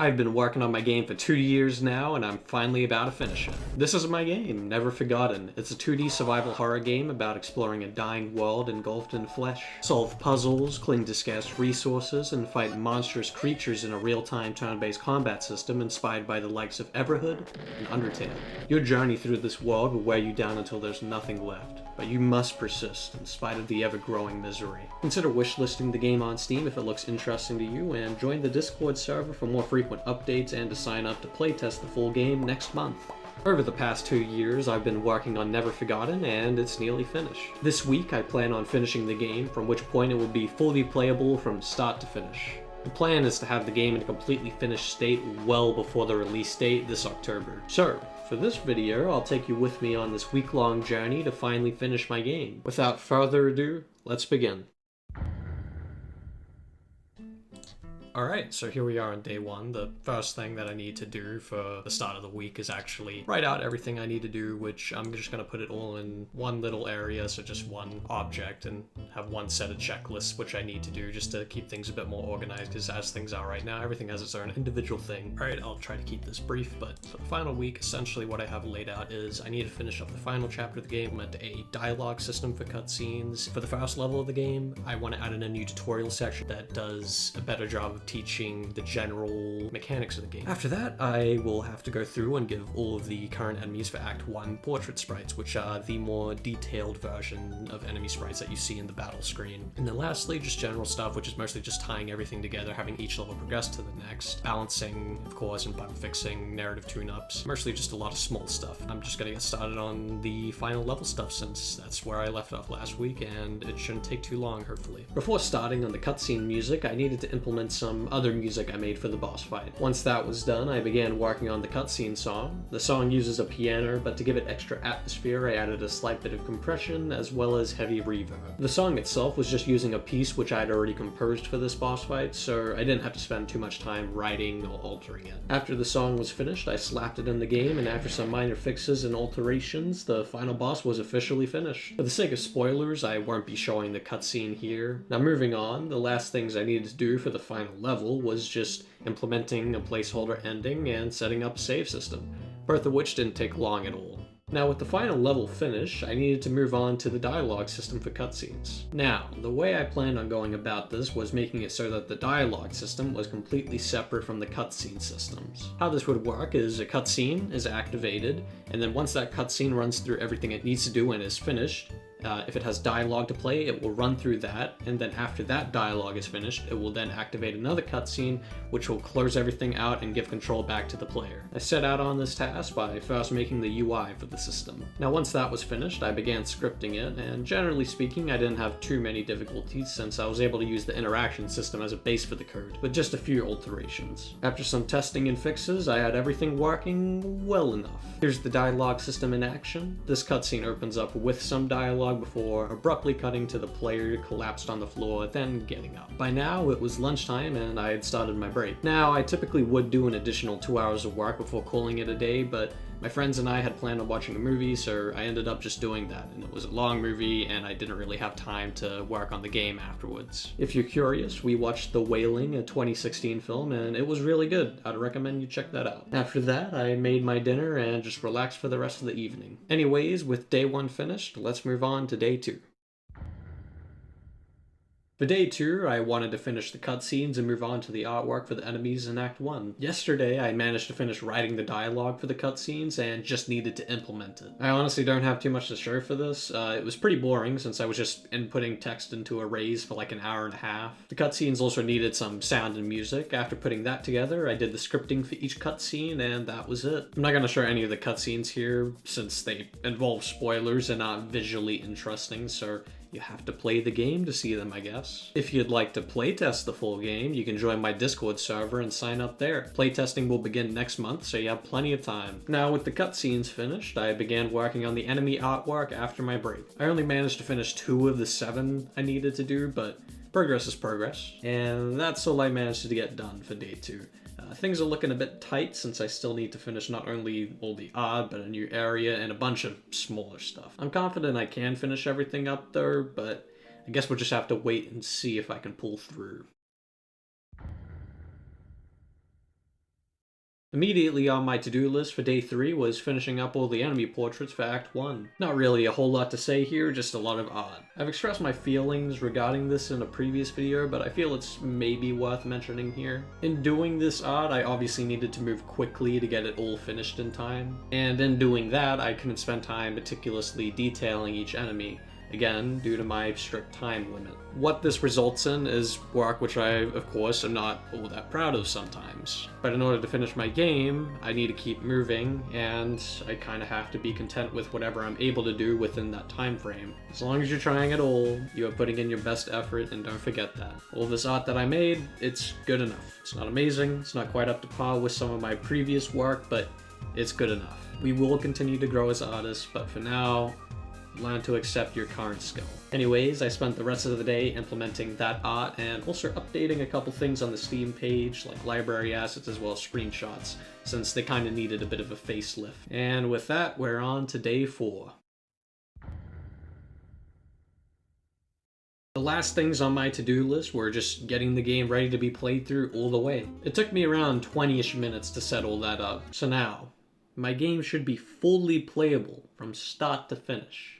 I've been working on my game for 2 years now, and I'm finally about to finish it. This is my game, Never Forgotten. It's a 2D survival horror game about exploring a dying world engulfed in flesh. Solve puzzles, cling to scarce resources, and fight monstrous creatures in a real-time turn-based combat system inspired by the likes of Everhood and Undertale. Your journey through this world will wear you down until there's nothing left, but you must persist in spite of the ever-growing misery. Consider wishlisting the game on Steam if it looks interesting to you, and join the Discord server for more frequent updates and to sign up to playtest the full game next month. Over the past 2 years, I've been working on Never Forgotten, and it's nearly finished. This week, I plan on finishing the game, from which point it will be fully playable from start to finish. The plan is to have the game in a completely finished state well before the release date this October. So, for this video, I'll take you with me on this week-long journey to finally finish my game. Without further ado, let's begin. Alright, so here we are on day one. The first thing that I need to do for the start of the week is actually write out everything I need to do, which I'm just going to put it all in one little area, so just one object, and have one set of checklists which I need to do just to keep things a bit more organized, because as things are right now, everything has its own individual thing. Alright, I'll try to keep this brief, but for the final week, essentially what I have laid out is I need to finish up the final chapter of the game, implement a dialogue system for cutscenes. For the first level of the game, I want to add in a new tutorial section that does a better job of teaching the general mechanics of the game. After that, I will have to go through and give all of the current enemies for Act 1 portrait sprites, which are the more detailed version of enemy sprites that you see in the battle screen. And then lastly, just general stuff, which is mostly just tying everything together, having each level progress to the next, balancing, of course, and bug fixing, narrative tune-ups, mostly just a lot of small stuff. I'm just gonna get started on the final level stuff since that's where I left off last week, and it shouldn't take too long, hopefully. Before starting on the cutscene music, I needed to implement some other music I made for the boss fight. Once that was done, I began working on the cutscene song. The song uses a piano, but to give it extra atmosphere, I added a slight bit of compression as well as heavy reverb. The song itself was just using a piece which I had already composed for this boss fight, so I didn't have to spend too much time writing or altering it. After the song was finished, I slapped it in the game, and after some minor fixes and alterations, the final boss was officially finished. For the sake of spoilers, I won't be showing the cutscene here. Now moving on, the last things I needed to do for the final level was just implementing a placeholder ending and setting up a save system, both of which didn't take long at all. Now with the final level finished, I needed to move on to the dialogue system for cutscenes. Now, the way I planned on going about this was making it so that the dialogue system was completely separate from the cutscene systems. How this would work is a cutscene is activated, and then once that cutscene runs through everything it needs to do and is finished, if it has dialogue to play, it will run through that, and then after that dialogue is finished, it will then activate another cutscene, which will close everything out and give control back to the player. I set out on this task by first making the UI for the system. Now once that was finished, I began scripting it, and generally speaking, I didn't have too many difficulties since I was able to use the interaction system as a base for the code, with just a few alterations. After some testing and fixes, I had everything working well enough. Here's the dialogue system in action. This cutscene opens up with some dialogue before abruptly cutting to the player collapsed on the floor, then getting up. By now, it was lunchtime and I had started my break. Now, I typically would do an additional 2 hours of work before calling it a day, but my friends and I had planned on watching a movie, so I ended up just doing that, and it was a long movie and I didn't really have time to work on the game afterwards. If you're curious, we watched The Wailing, a 2016 film, and it was really good. I'd recommend you check that out. After that, I made my dinner and just relaxed for the rest of the evening. Anyways, with day 1 finished, let's move on to day 2. For day 2, I wanted to finish the cutscenes and move on to the artwork for the enemies in Act 1. Yesterday, I managed to finish writing the dialogue for the cutscenes and just needed to implement it. I honestly don't have too much to show for this. It was pretty boring since I was just inputting text into arrays for like an hour and a half. The cutscenes also needed some sound and music. After putting that together, I did the scripting for each cutscene, and that was it. I'm not going to show any of the cutscenes here since they involve spoilers and not visually interesting, so you have to play the game to see them, I guess. If you'd like to playtest the full game, you can join my Discord server and sign up there. Playtesting will begin next month, so you have plenty of time. Now, with the cutscenes finished, I began working on the enemy artwork after my break. I only managed to finish 2 of the 7 I needed to do, but progress is progress. And that's all I managed to get done for day 2. Things are looking a bit tight since I still need to finish not only all the art, but a new area and a bunch of smaller stuff. I'm confident I can finish everything up though, but I guess we'll just have to wait and see if I can pull through. Immediately on my to-do list for day 3 was finishing up all the enemy portraits for Act 1. Not really a whole lot to say here, just a lot of art. I've expressed my feelings regarding this in a previous video, but I feel it's maybe worth mentioning here. In doing this art, I obviously needed to move quickly to get it all finished in time, and in doing that, I couldn't spend time meticulously detailing each enemy. Again, due to my strict time limit. What this results in is work which I, of course, am not all that proud of sometimes. But in order to finish my game, I need to keep moving, and I kind of have to be content with whatever I'm able to do within that time frame. As long as you're trying at all, you are putting in your best effort, and don't forget that. All this art that I made, it's good enough. It's not amazing, it's not quite up to par with some of my previous work, but it's good enough. We will continue to grow as artists, but for now, learn to accept your current skill. Anyways, I spent the rest of the day implementing that art and also updating a couple things on the Steam page, like library assets as well as screenshots, since they kind of needed a bit of a facelift. And with that, we're on to day 4. The last things on my to-do list were just getting the game ready to be played through all the way. It took me around 20-ish minutes to set all that up, so now, my game should be fully playable from start to finish.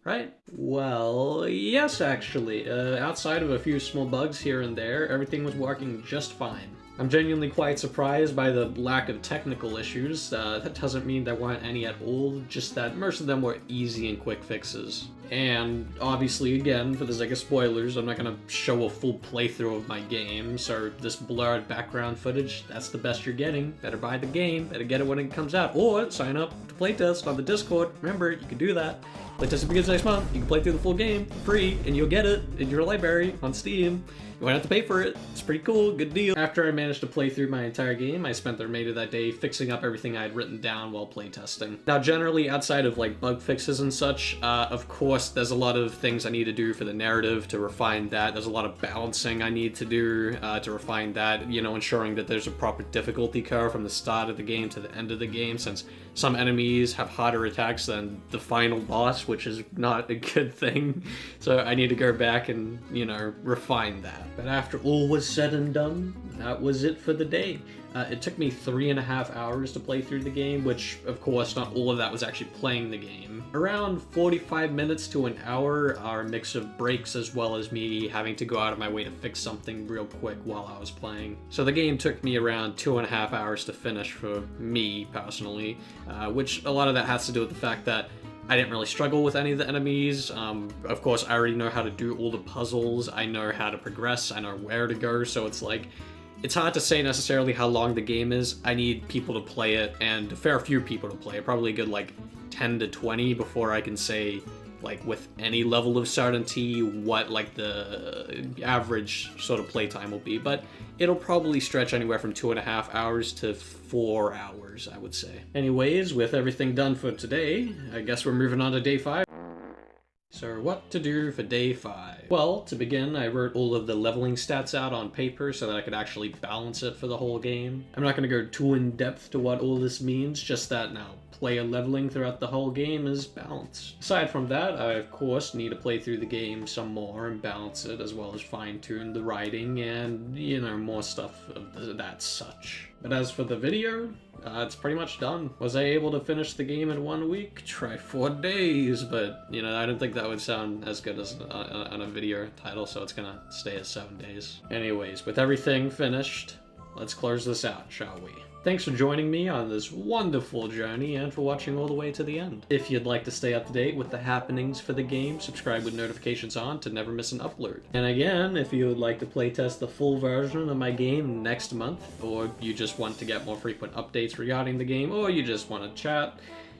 Right? Well, yes actually. Outside of a few small bugs here and there, everything was working just fine. I'm genuinely quite surprised by the lack of technical issues. That doesn't mean there weren't any at all, just that most of them were easy and quick fixes. And obviously, again, for the sake of spoilers, I'm not gonna show a full playthrough of my game, so this blurred background footage, that's the best you're getting. Better buy the game, better get it when it comes out, or sign up to playtest on the Discord. Remember, you can do that. Playtest begins next month. You can play through the full game for free, and you'll get it in your library on Steam. You won't have to pay for it. It's pretty cool, good deal. After I managed to play through my entire game, I spent the remainder of that day fixing up everything I had written down while playtesting. Now, generally, outside of like bug fixes and such, of course, there's a lot of things I need to do for the narrative to refine that. There's a lot of balancing I need to do to refine that, you know, ensuring that there's a proper difficulty curve from the start of the game to the end of the game, since some enemies have harder attacks than the final boss, which is not a good thing. So I need to go back and, you know, refine that. But after all was said and done, that was it for the day. It took me 3.5 hours to play through the game, which, of course, not all of that was actually playing the game. Around 45 minutes to an hour are a mix of breaks as well as me having to go out of my way to fix something real quick while I was playing. So the game took me around 2.5 hours to finish for me, personally, which a lot of that has to do with the fact that I didn't really struggle with any of the enemies. Of course, I already know how to do all the puzzles, I know how to progress, I know where to go, so it's like, it's hard to say necessarily how long the game is. I need people to play it, and a fair few people to play it, probably a good like 10 to 20 before I can say, like, with any level of certainty what like the average sort of playtime will be, but it'll probably stretch anywhere from 2.5 hours to 4 hours, I would say. Anyways, with everything done for today, I guess we're moving on to day 5. So what to do for day 5? Well, to begin, I wrote all of the leveling stats out on paper so that I could actually balance it for the whole game. I'm not going to go too in depth to what all this means, just that now player leveling throughout the whole game is balanced. Aside from that, I of course need to play through the game some more and balance it, as well as fine-tune the writing and, you know, more stuff of that such. But as for the video, it's pretty much done. Was I able to finish the game in 1 week? Try 4 days, but, you know, I don't think that would sound as good as on a video title, so it's gonna stay at 7 days. Anyways, with everything finished, let's close this out, shall we? Thanks for joining me on this wonderful journey and for watching all the way to the end. If you'd like to stay up to date with the happenings for the game, subscribe with notifications on to never miss an upload. And again, if you would like to playtest the full version of my game next month, or you just want to get more frequent updates regarding the game, or you just want to chat,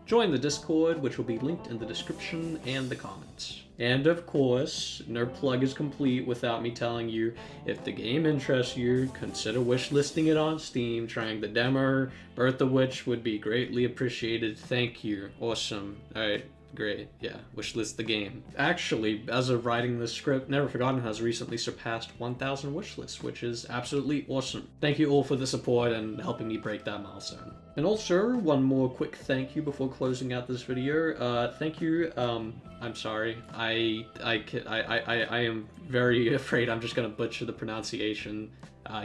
join the Discord, which will be linked in the description and the comments. And of course, no plug is complete without me telling you, if the game interests you, consider wishlisting it on Steam. Trying the demo, Birth of Witch would be greatly appreciated. Thank you. Awesome. Alright, great. Yeah, wishlist the game. Actually, as of writing this script, Never Forgotten has recently surpassed 1,000 wishlists, which is absolutely awesome. Thank you all for the support and helping me break that milestone. And also, one more quick thank you before closing out this video. Thank you, I'm sorry, I am very afraid I'm just gonna butcher the pronunciation.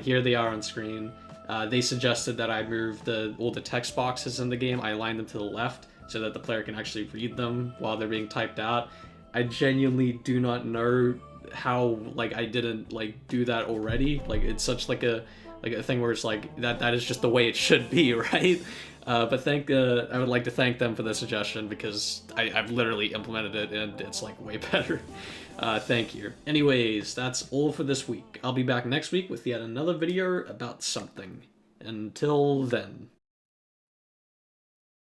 Here they are on screen. They suggested that I move all the text boxes in the game, I align them to the left so that the player can actually read them while they're being typed out. I genuinely do not know how, like, I didn't, like, do that already. Like, it's such, like a thing where it's like, that is just the way it should be, right? But I would like to thank them for the suggestion, because I've literally implemented it and it's like way better. Thank you. Anyways, that's all for this week. I'll be back next week with yet another video about something. Until then.